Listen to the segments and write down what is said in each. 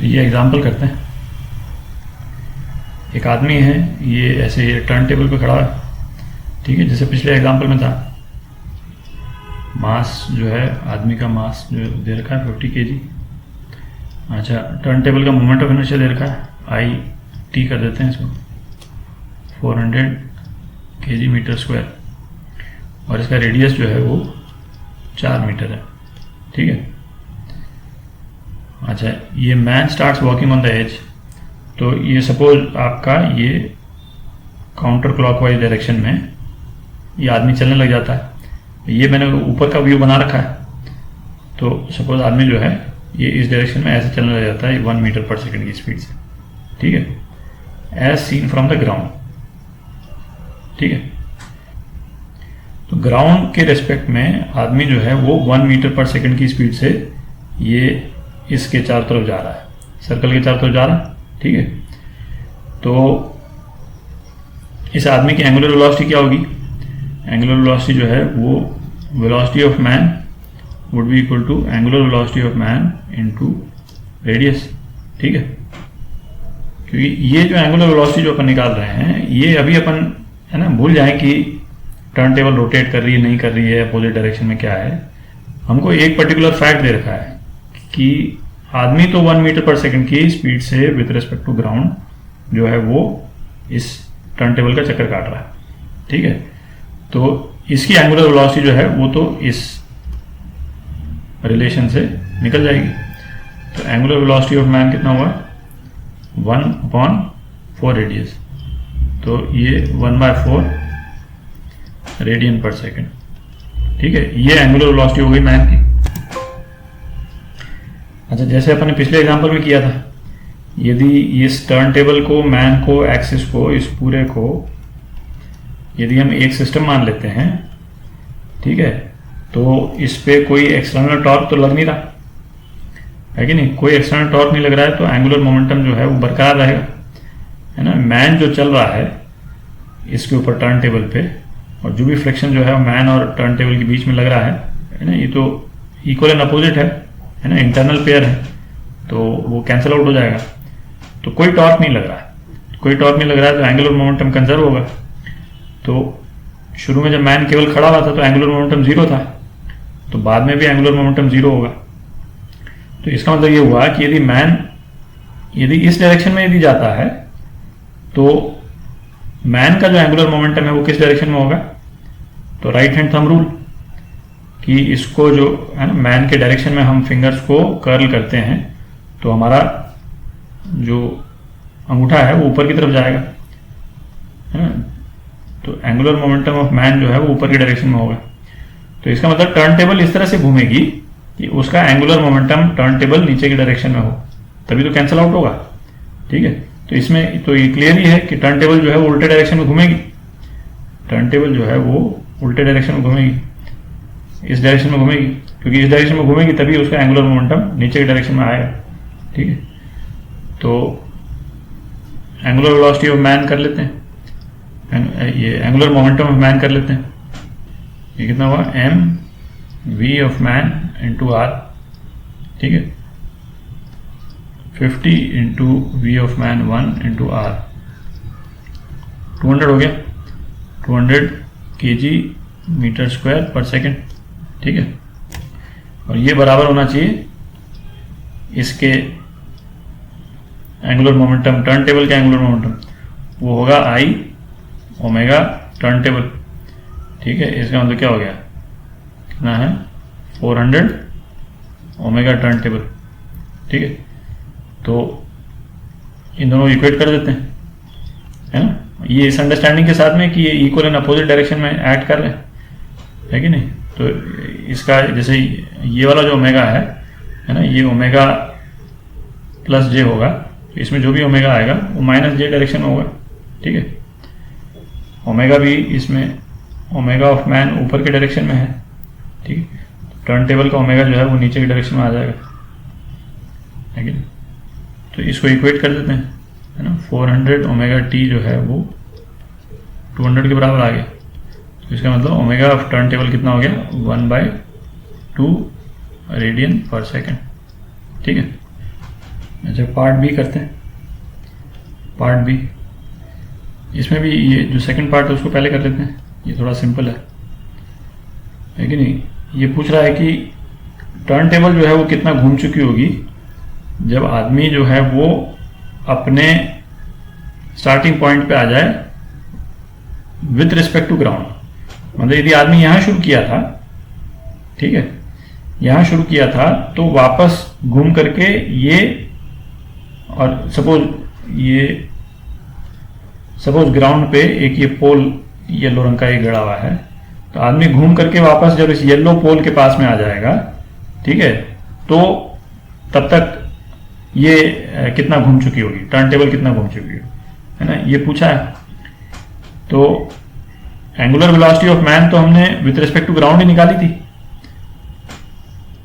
ये एग्जांपल करते हैं। एक आदमी है, ये ऐसे टर्न टेबल पे खड़ा है, ठीक है, जैसे पिछले एग्जांपल में था। मास जो है, आदमी का मास जो दे रखा है 50 kg। अच्छा, टर्न टेबल का मोमेंट ऑफ इनर्शिया दे रखा है, आई टी कर देते हैं इसको, 400 kg मीटर स्क्वायर, और इसका रेडियस जो है वो 4 मीटर है, ठीक है। अच्छा, ये man starts walking on the edge, तो ये सपोज आपका ये काउंटर क्लॉकवाइज डायरेक्शन में ये आदमी चलने लग जाता है। ये मैंने ऊपर का व्यू बना रखा है, तो सपोज आदमी जो है ये इस डायरेक्शन में ऐसे चलने लग जाता है 1 मीटर पर सेकंड की स्पीड से, ठीक है, as seen from the ground, ठीक है। तो ग्राउंड के रेस्पेक्ट में आदमी जो है वो 1 मीटर पर सेकंड की स्पीड से ये इसके चारों तरफ जा रहा है, सर्कल के चारों तरफ जा रहा है, ठीक है। तो इस आदमी की एंगुलर वेलोसिटी क्या होगी? एंगुलर वेलोसिटी जो है वो velocity of man would be equal to angular velocity of man into radius, ठीक है। क्योंकि ये जो एंगुलर वेलोसिटी जो अपन निकाल रहे हैं, ये अभी अपन है ना भूल जाए कि टर्न टेबल रोटेट कर रही है नहीं कर रही है, अपोजिट डायरेक्शन में क्या है। हमको एक पर्टिकुलर फैक्ट दे रखा है कि आदमी तो 1 मीटर पर सेकंड की स्पीड से विद रिस्पेक्ट टू ग्राउंड जो है वो इस टर्न टेबल का चक्कर काट रहा है, ठीक है। तो इसकी एंगुलर वेलोसिटी जो है वो तो इस रिलेशन से निकल जाएगी। तो एंगुलर वेलोसिटी ऑफ मैन कितना हुआ? 1/4 रेडियस, तो ये 1/4 रेडियन पर सेकंड, ठीक है। ये एंगुलर वेलोसिटी हो गई मैन की। अच्छा, जैसे अपन ने पिछले एग्जांपल में किया था, यदि इस टर्न टेबल को, मैन को, एक्सिस को, इस पूरे को यदि हम एक सिस्टम मान लेते हैं, ठीक है, तो इस पे कोई एक्सटर्नल टॉर्क तो लग नहीं रहा है कि नहीं, कोई एक्सटर्नल टॉर्क नहीं लग रहा है, तो एंगुलर मोमेंटम जो है वो बरकरार रहेगा, है ना। मैन जो चल रहा है इसके ऊपर टर्न टेबल पे, और जो भी फ्रिक्शन जो है मैन और टर्न टेबल के बीच में लग रहा है ना, ये तो इक्वल एंड अपोजिट है ना, इंटरनल पेयर है, तो वो कैंसिल आउट हो जाएगा। तो कोई टॉर्क नहीं लग रहा है, कोई टॉर्क नहीं लग रहा है, तो एंगुलर मोमेंटम कंजर्व होगा। तो शुरू में जब मैन केवल खड़ा हुआ था तो एंगुलर मोमेंटम 0 था, तो बाद में भी एंगुलर मोमेंटम 0 होगा। तो इसका मतलब ये हुआ कि यदि मैन यदि इस डायरेक्शन में यदि जाता है तो मैन का जो एंगुलर मोमेंटम है वो किस डायरेक्शन में होगा? तो राइट हैंड थंब रूल कि इसको जो है ना मैन के डायरेक्शन में हम फिंगर्स को कर्ल करते हैं तो हमारा जो अंगूठा है वो ऊपर की तरफ जाएगा, है ना। तो एंगुलर मोमेंटम ऑफ मैन जो है वो ऊपर की डायरेक्शन में होगा। तो इसका मतलब टर्न टेबल इस तरह से घूमेगी कि उसका एंगुलर मोमेंटम टर्न टेबल नीचे की डायरेक्शन में हो, तभी तो कैंसिल आउट होगा, ठीक है। तो इसमें तो ये क्लियर ही है कि टर्न टेबल जो है वो उल्टे डायरेक्शन में घूमेगी, टर्न टेबल जो है वो उल्टे डायरेक्शन में घूमेगी, इस डायरेक्शन में घूमेगी, क्योंकि इस डायरेक्शन में घूमेगी तभी उसका एंगुलर मोमेंटम नीचे की डायरेक्शन में आएगा, ठीक है। तो एंगुलर वेलोसिटी ऑफ मैन कर लेते हैं, ये एंगुलर मोमेंटम ऑफ मैन कर लेते हैं। ये कितना हुआ? mv of man into R, ठीक है, 50 into v of man 1 into R, 200 हो गया, 200 kg मीटर स्क्वायर पर सेकेंड, ठीक है। और ये बराबर होना चाहिए इसके एंगुलर मोमेंटम, टर्न टेबल का एंगुलर मोमेंटम वो होगा आई ओमेगा टर्न टेबल, ठीक है। इसका मतलब क्या हो गया? कितना है? 400 ओमेगा टर्न टेबल, ठीक है। तो इन दोनों इक्वेट कर देते हैं, है ना, ये इस अंडरस्टैंडिंग के साथ में कि ये इक्वल एंड अपोजिट डायरेक्शन में एक्ट कर रहे हैं, है कि नहीं। तो इसका जैसे ये वाला जो ओमेगा है ना, ये ओमेगा प्लस जे होगा, तो इसमें जो भी ओमेगा आएगा वो माइनस जे डायरेक्शन में होगा, ठीक है। ओमेगा भी इसमें ओमेगा ऑफ मैन ऊपर के डायरेक्शन में है, ठीक है। टर्न टेबल का ओमेगा जो है वो नीचे की डायरेक्शन में आ जाएगा, है कि नहीं। तो इसको इक्वेट कर देते हैं, है ना। 400 ओमेगा टी जो है वो 200 के बराबर आ गया। तो इसका मतलब ओमेगा ऑफ टर्न टेबल कितना हो गया? 1/2 रेडियन पर सेकेंड, ठीक है। अच्छा, पार्ट बी करते हैं। पार्ट बी, इसमें भी ये जो सेकंड पार्ट है उसको पहले कर लेते हैं, ये थोड़ा सिंपल है कि नहीं। ये पूछ रहा है कि टर्न टेबल जो है वो कितना घूम चुकी होगी जब आदमी जो है वो अपने स्टार्टिंग पॉइंट पे आ जाए विथ रिस्पेक्ट टू ग्राउंड। मतलब यदि आदमी यहाँ शुरू किया था, ठीक है, यहाँ शुरू किया था तो वापस घूम करके ये, और सपोज ग्राउंड पे एक ये पोल येलो रंग का एक गड़ा हुआ है, तो आदमी घूम करके वापस जब इस येलो पोल के पास में आ जाएगा, ठीक है, तो तब तक ये कितना घूम चुकी होगी, टर्न टेबल कितना घूम चुकी होगी, है ना, ये पूछा है। तो एंगुलर वेलोसिटी ऑफ मैन तो हमने विथ रिस्पेक्ट टू ग्राउंड ही निकाली थी,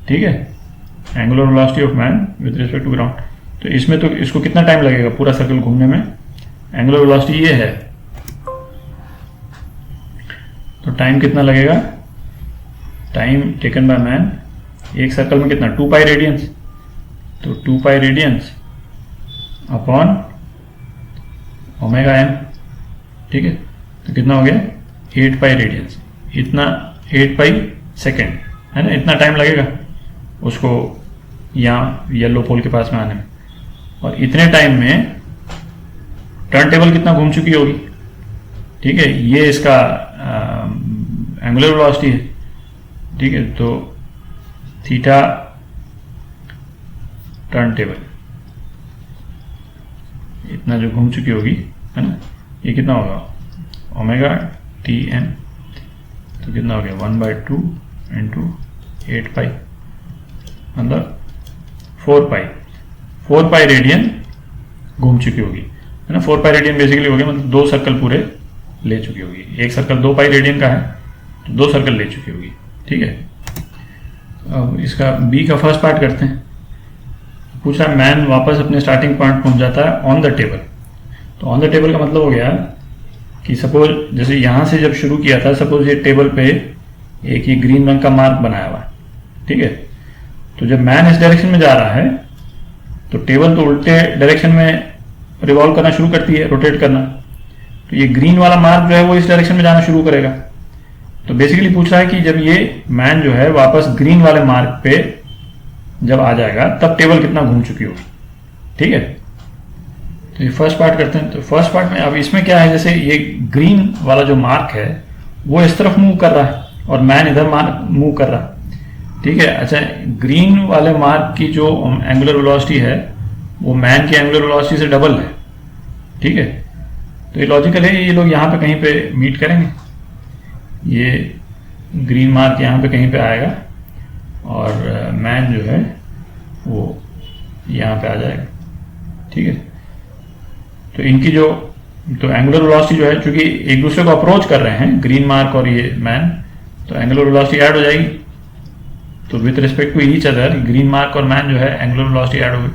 ठीक है, angular velocity of man with respect to ground. तो इसमें तो इसको कितना टाइम लगेगा पूरा सर्कल घूमने में, एंगुलर वेलोसिटी ये है, तो टाइम कितना लगेगा, टाइम टेकन बाय मैन एक सर्कल में कितना, 2 पाई रेडियंस, तो 2 pi radians upon omega M, ठीक है, तो कितना हो गया 8 पाई रेडियंस, इतना 8 पाई सेकेंड, है ना, इतना टाइम लगेगा उसको यहाँ येलो पोल के पास में आने में। और इतने टाइम में टर्न टेबल कितना घूम चुकी होगी, ठीक है, ये इसका एंगुलर वेलोसिटी है, ठीक है, तो थीटा टर्न टेबल इतना जो घूम चुकी होगी, है ना, ये कितना होगा ओमेगा टी एम, तो कितना हो गया 1/2 इंटू 8 पाई, मतलब 4 पाई रेडियन घूम चुकी होगी, है ना। 4 पाई रेडियन बेसिकली हो गया मतलब 2 सर्कल पूरे ले चुकी होगी। एक सर्कल 2 पाई रेडियन का है तो 2 सर्कल ले चुकी होगी, ठीक है। अब इसका बी का फर्स्ट पार्ट करते हैं। पूछ रहा है मैन वापस अपने स्टार्टिंग पॉइंट पहुंच जाता है ऑन द टेबल। तो ऑन द टेबल का मतलब हो गया कि सपोज जैसे यहाँ से जब शुरू किया था, सपोज ये टेबल पे एक ये ग्रीन रंग का मार्क बनाया हुआ है, ठीक है, तो जब मैन इस डायरेक्शन में जा रहा है तो टेबल तो उल्टे डायरेक्शन में रिवॉल्व करना शुरू करती है, रोटेट करना, तो ये ग्रीन वाला मार्क जो है वो इस डायरेक्शन में जाना शुरू करेगा। तो बेसिकली पूछ रहा है कि जब ये मैन जो है वापस ग्रीन वाले मार्क पे जब आ जाएगा तब टेबल कितना घूम चुकी होगी, ठीक है। तो ये फर्स्ट पार्ट करते हैं। तो फर्स्ट पार्ट में अब इसमें क्या है, जैसे ये ग्रीन वाला जो मार्क है वो इस तरफ मूव कर रहा है और मैन इधर मूव कर रहा है, ठीक है। अच्छा, ग्रीन वाले मार्क की जो एंगुलर वेलोसिटी है वो मैन की एंगुलर वेलोसिटी से डबल है, ठीक है। तो ये लॉजिकल है, ये लोग यहाँ पे कहीं पे मीट करेंगे, ये ग्रीन मार्क यहाँ पे कहीं पे आएगा और मैन जो है वो यहाँ पे आ जाएगा, ठीक है। तो इनकी जो तो एंगुलर वेलोसिटी जो है, चूंकि एक दूसरे को अप्रोच कर रहे हैं ग्रीन मार्क और ये मैन, तो एंगुलर वेलोसिटी ऐड हो जाएगी। तो with respect to each other green mark और मैन जो है एंगुलर वेलोसिटी ऐड होगी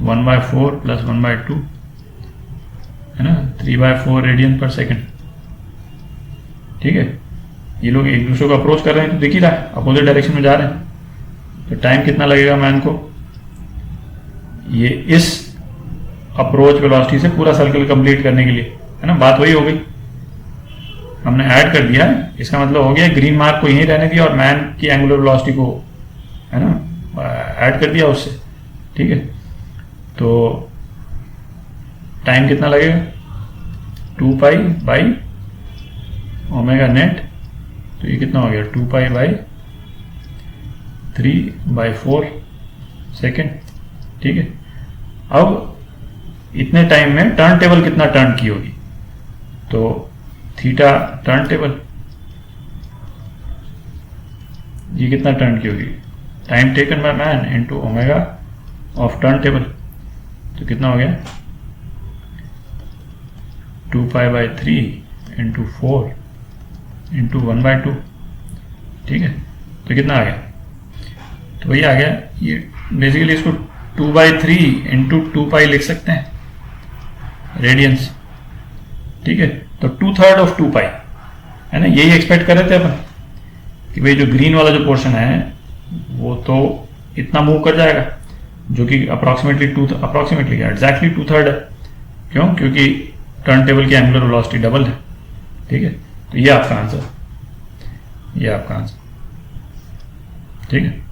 1/4 प्लस 1/2, है ना, 3/4 रेडियन पर सेकेंड, ठीक है। ये लोग एक दूसरे को अप्रोच कर रहे हैं तो दिख ही रहा है, अपोजिट डायरेक्शन में जा रहे हैं। तो टाइम कितना लगेगा मैन को, ये इस अप्रोच वेलोसिटी से पूरा सर्कल कंप्लीट करने के लिए, है ना, बात वही हो गई, हमने ऐड कर दिया, इसका मतलब हो गया ग्रीन मार्क को यहीं रहने दिया और मैन की एंगुलर वेलोसिटी को, है ना, ऐड कर दिया उससे, ठीक है। तो टाइम कितना लगेगा 2 पाई बाई ओमेगा नेट, तो ये कितना हो गया 2 पाई बाई 3/4 सेकेंड, ठीक है। अब इतने टाइम में टर्न टेबल कितना टर्न की होगी, तो थीटा टर्न टेबल ये कितना टर्न की होगी, time taken by man into omega of turn table, तो कितना हो गया 2 पाई बाई 3 इंटू 4 इंटू 1/2, ठीक है। तो कितना आ गया, तो वही आ गया, ये बेसिकली इसको 2/3 इंटू 2 पाई लिख सकते हैं रेडियंस, ठीक है। तो 2/3 ऑफ 2 पाई, है ना, यही एक्सपेक्ट कर रहे थे अपन कि भाई जो ग्रीन वाला जो पोर्शन है वो तो इतना मूव कर जाएगा, जो कि अप्रोक्सीमेटली एग्जैक्टली 2/3 है। क्यों? क्योंकि टर्न टेबल की एंगुलर वेलोसिटी डबल है। ठीक है, तो ये आपका आंसर, ठीक है।